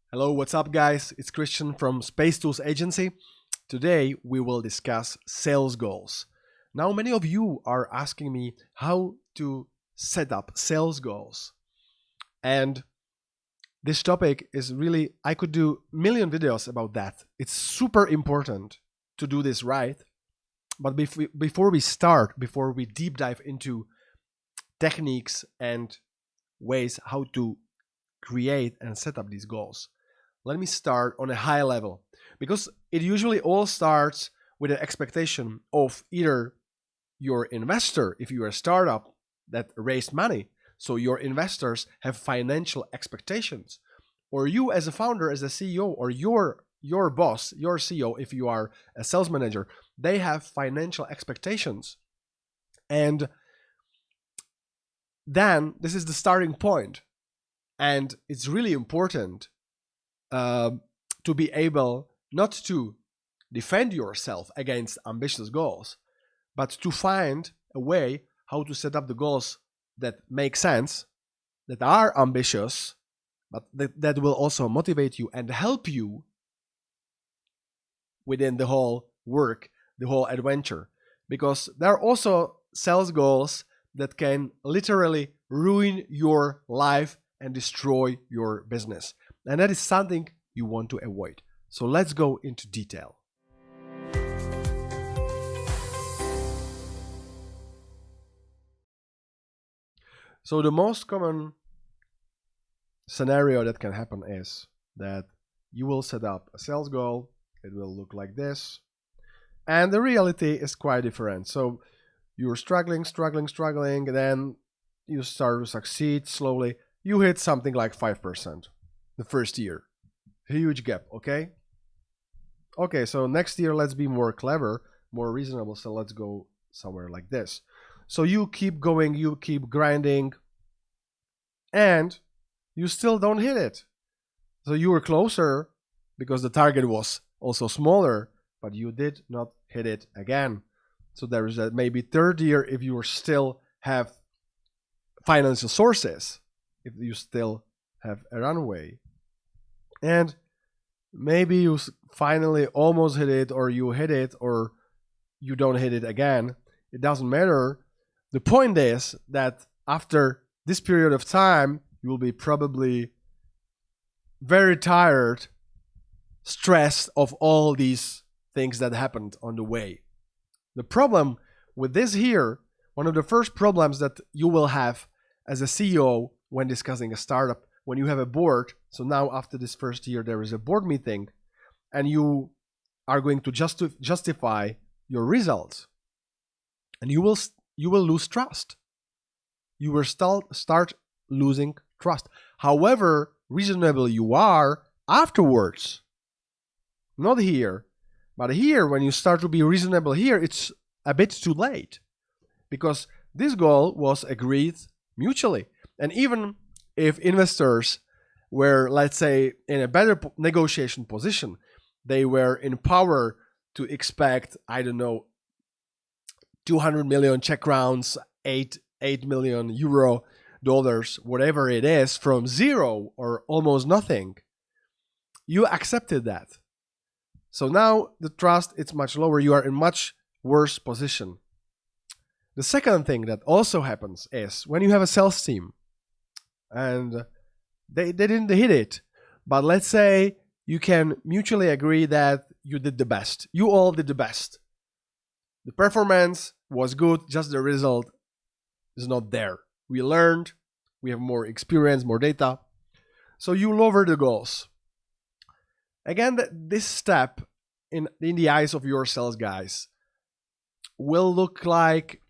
Hello, what's up, guys? It's Christian from SPACETOOls agency. Today we will discuss sales goals. Now, many of you are asking me how to set up sales goals. And this topic is really, I could do a million videos about that. It's super important to do this right. But before we deep dive into techniques and ways how to create and set up these goals, let me start on a high level, because it usually all starts with an expectation of either your investor, if you're a startup that raised money, so your investors have financial expectations, or you as a founder, as a CEO, or your boss, your CEO, if you are a sales manager, they have financial expectations. And then this is the starting point. And it's really important to be able not to defend yourself against ambitious goals, but to find a way how to set up the goals that make sense, that are ambitious, but that will also motivate you and help you within the whole work, the whole adventure. Because there are also sales goals that can literally ruin your life and destroy your business. And that is something you want to avoid. So let's go into detail. So the most common scenario that can happen is that you will set up a sales goal. It will look like this. And the reality is quite different. So you're struggling, and then you start to succeed slowly. You hit something like 5% the first year. Huge gap, okay? Okay, so next year, let's be more clever, more reasonable. So let's go somewhere like this. So you keep going, you keep grinding, and you still don't hit it. So you were closer because the target was also smaller, but you did not hit it again. So there is that maybe third year, if you still have financial sources, if you still have a runway, and maybe you finally almost hit it, or you hit it, or you don't hit it again. It doesn't matter. The point is that after this period of time, you will be probably very tired, stressed of all these things that happened on the way. The problem with this here, one of the first problems that you will have as a CEO when discussing a startup, when you have a board, so now after this first year there is a board meeting, and you are going to justify your results, and you will lose trust. You will start losing trust. However reasonable you are afterwards, not here, but here, when you start to be reasonable here, it's a bit too late, because this goal was agreed mutually. And even if investors were, let's say, in a better negotiation position, they were in power to expect, I don't know, 200 million Czech crowns, 8 million euro, dollars, whatever it is, from zero or almost nothing, you accepted that. So now the trust is much lower. You are in much worse position. The second thing that also happens is when you have a sales team and they didn't hit it, but let's say you can mutually agree that you did the best. You all did the best. The performance was good, just the result is not there. We learned, we have more experience, more data. So you lower the goals. Again, this step in the eyes of your sales guys will look like,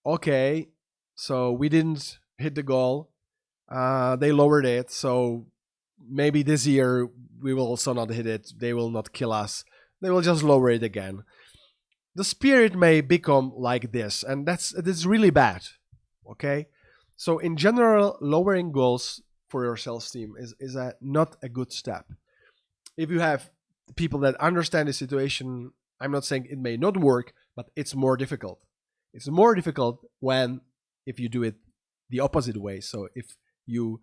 okay, so we didn't hit the goal. They lowered it, so maybe this year we will also not hit it. They will not kill us. They will just lower it again. The spirit may become like this, and that's really bad. Okay, so in general, lowering goals for your sales team is not a good step. If you have people that understand the situation, I'm not saying it may not work, but it's more difficult. It's more difficult if you do it the opposite way. So if you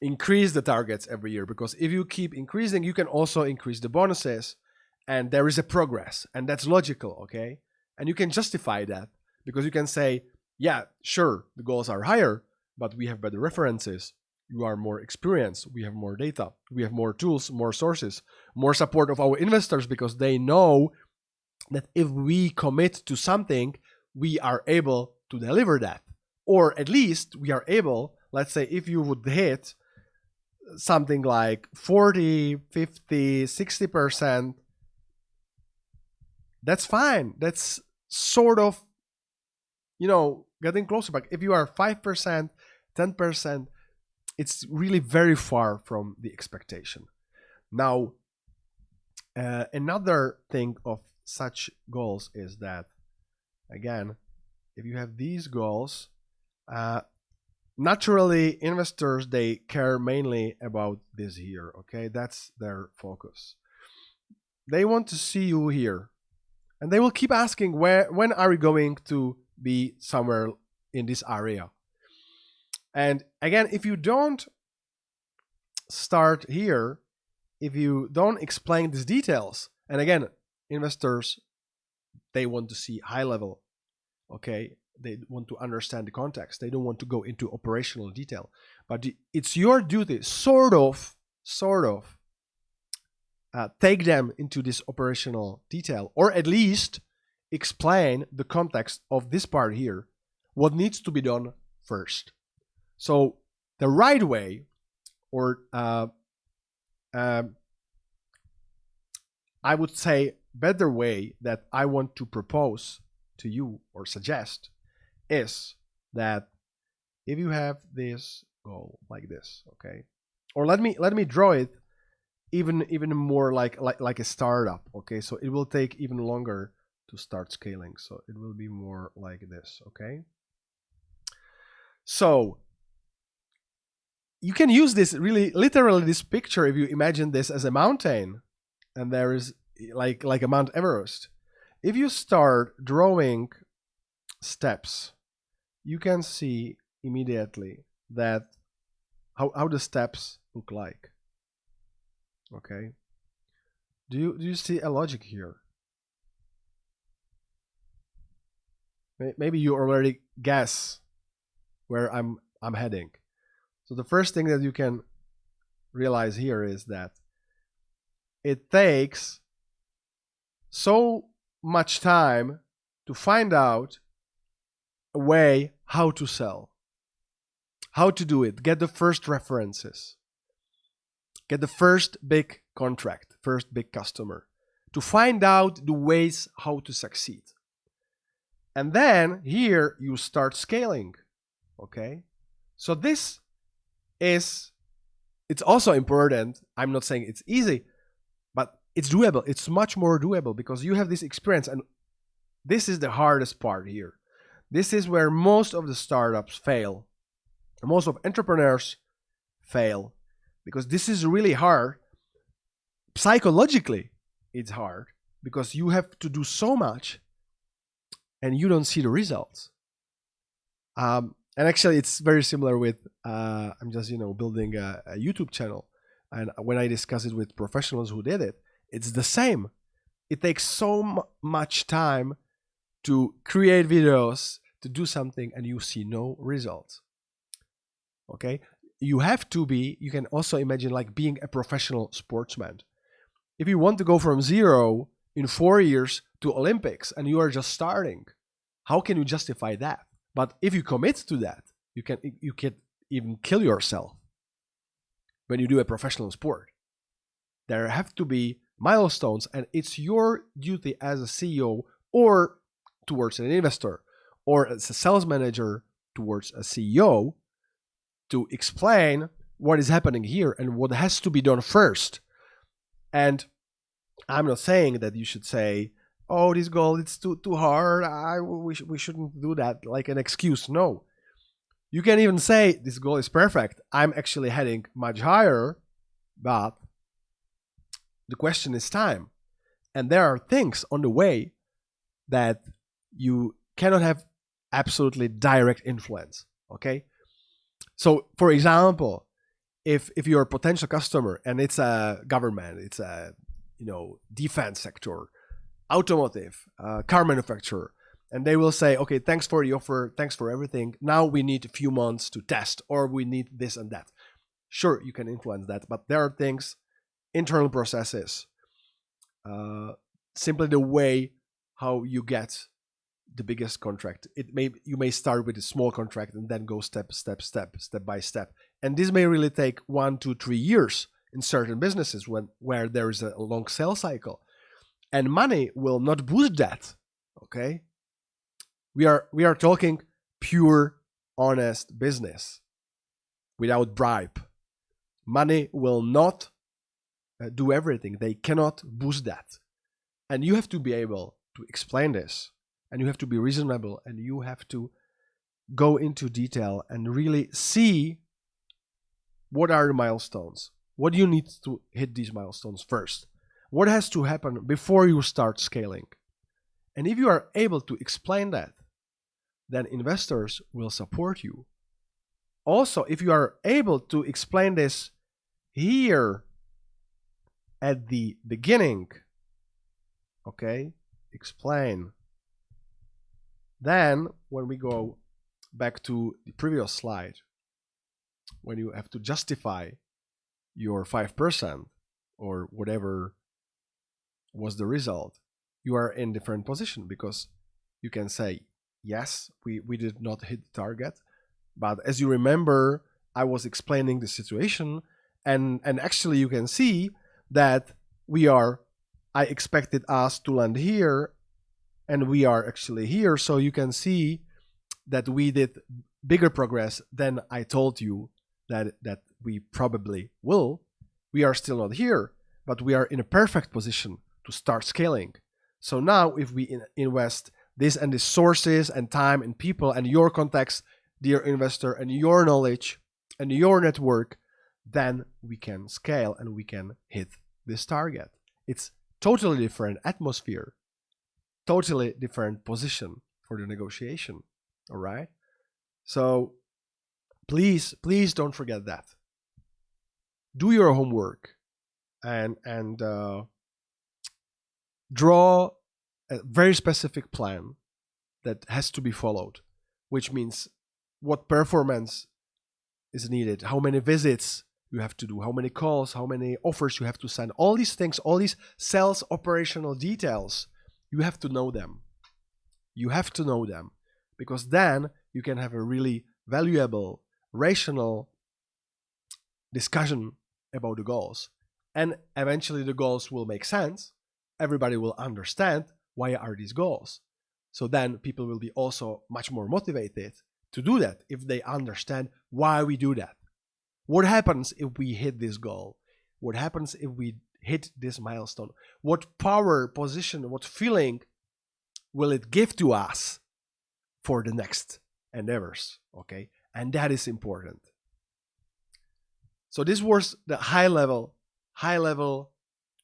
increase the targets every year, because if you keep increasing, you can also increase the bonuses, and there is a progress, and that's logical, okay? And you can justify that because you can say, yeah, sure, the goals are higher, but we have better references. You are more experienced. We have more data. We have more tools, more sources, more support of our investors, because they know that if we commit to something, we are able to deliver that. Or at least we are able, let's say if you would hit something like 40, 50, 60%, that's fine. That's sort of, getting closer. But if you are 5%, 10%, it's really very far from the expectation. Now, another thing of such goals is that, again, if you have these goals, naturally investors, they care mainly about this here, okay? That's their focus. They want to see you here, and they will keep asking, when are you going to be somewhere in this area? And again, if you don't start here, if you don't explain these details, and again, investors, they want to see high level, okay? They want to understand the context. They don't want to go into operational detail. But it's your duty, sort of, take them into this operational detail, or at least explain the context of this part here, what needs to be done first. So the right way, or I would say better way that I want to propose to you or suggest is that if you have this goal like this, okay, or let me draw it even more like a startup, okay? So it will take even longer to start scaling. So it will be more like this, okay? So you can use this really literally, this picture, if you imagine this as a mountain, and there is like a Mount Everest. If you start drawing steps, you can see immediately that how the steps look like. Okay. Do you see a logic here? Maybe you already guess where I'm heading. So the first thing that you can realize here is that it takes so much time to find out a way how to sell, how to do it, get the first references, get the first big contract, first big customer, to find out the ways how to succeed. And then here you start scaling, okay? So this it's also important. I'm not saying it's easy, but it's doable. It's much more doable because you have this experience, and this is the hardest part here. This is where most of the startups fail. Most of entrepreneurs fail because this is really hard. Psychologically, it's hard because you have to do so much and you don't see the results. And actually, it's very similar with I'm just building a YouTube channel, and when I discuss it with professionals who did it, it's the same. It takes so much time to create videos, to do something, and you see no results. Okay, you can also imagine like being a professional sportsman. If you want to go from 0 in 4 years to Olympics and you are just starting, how can you justify that? But if you commit to that, you can even kill yourself when you do a professional sport. There have to be milestones, and it's your duty as a CEO or towards an investor or as a sales manager towards a CEO to explain what is happening here and what has to be done first. And I'm not saying that you should say, oh, this goal, it's too hard, we shouldn't do that like an excuse. No. You can even say, this goal is perfect, I'm actually heading much higher, but the question is time. And there are things on the way that you cannot have absolutely direct influence, okay? So, for example, if you're a potential customer and it's a government, it's a defense sector, automotive, car manufacturer, and they will say, okay, thanks for the offer, thanks for everything. Now we need a few months to test, or we need this and that. Sure, you can influence that, but there are things, internal processes, simply the way how you get the biggest contract. You may start with a small contract and then go step by step. And this may really take 1 to 3 years in certain businesses where there is a long sales cycle. And money will not boost that. Okay? We are talking pure, honest business without bribe. Money will not do everything. They cannot boost that. And you have to be able to explain this. And you have to be reasonable. And you have to go into detail and really see what are the milestones. What do you need to hit these milestones first? What has to happen before you start scaling? And if you are able to explain that, then investors will support you. Also, if you are able to explain this here at the beginning, okay, explain. Then when we go back to the previous slide, when you have to justify your 5% or whatever was the result, you are in different position, because you can say, yes, we did not hit the target, but as you remember, I was explaining the situation, and actually you can see that I expected us to land here, and we are actually here. So you can see that we did bigger progress than I told you that we probably will. We are still not here, but we are in a perfect position to start scaling. So now if we invest this and this sources and time and people and your contacts, dear investor, and your knowledge and your network, then we can scale and we can hit this target. It's totally different atmosphere, totally different position for the negotiation. All right. So please don't forget that. Do your homework and draw a very specific plan that has to be followed, which means what performance is needed, how many visits you have to do, how many calls, how many offers you have to send, all these things, all these sales operational details, you have to know them. You have to know them, because then you can have a really valuable, rational discussion about the goals. And eventually the goals will make sense. Everybody will understand why are these goals. So then people will be also much more motivated to do that if they understand why we do that. What happens if we hit this goal? What happens if we hit this milestone? What power, position, what feeling will it give to us for the next endeavors? Okay, and that is important. So this was the high level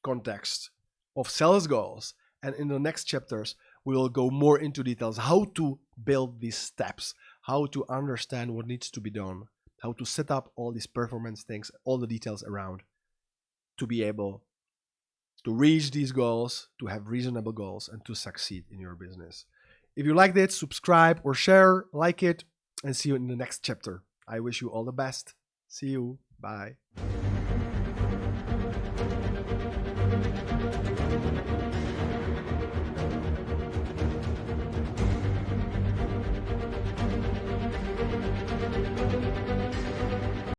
context of sales goals. And in the next chapters, we will go more into details, how to build these steps, how to understand what needs to be done, how to set up all these performance things, all the details around, to be able to reach these goals, to have reasonable goals, and to succeed in your business. If you liked it, subscribe or share, like it, and see you in the next chapter. I wish you all the best. See you. Bye.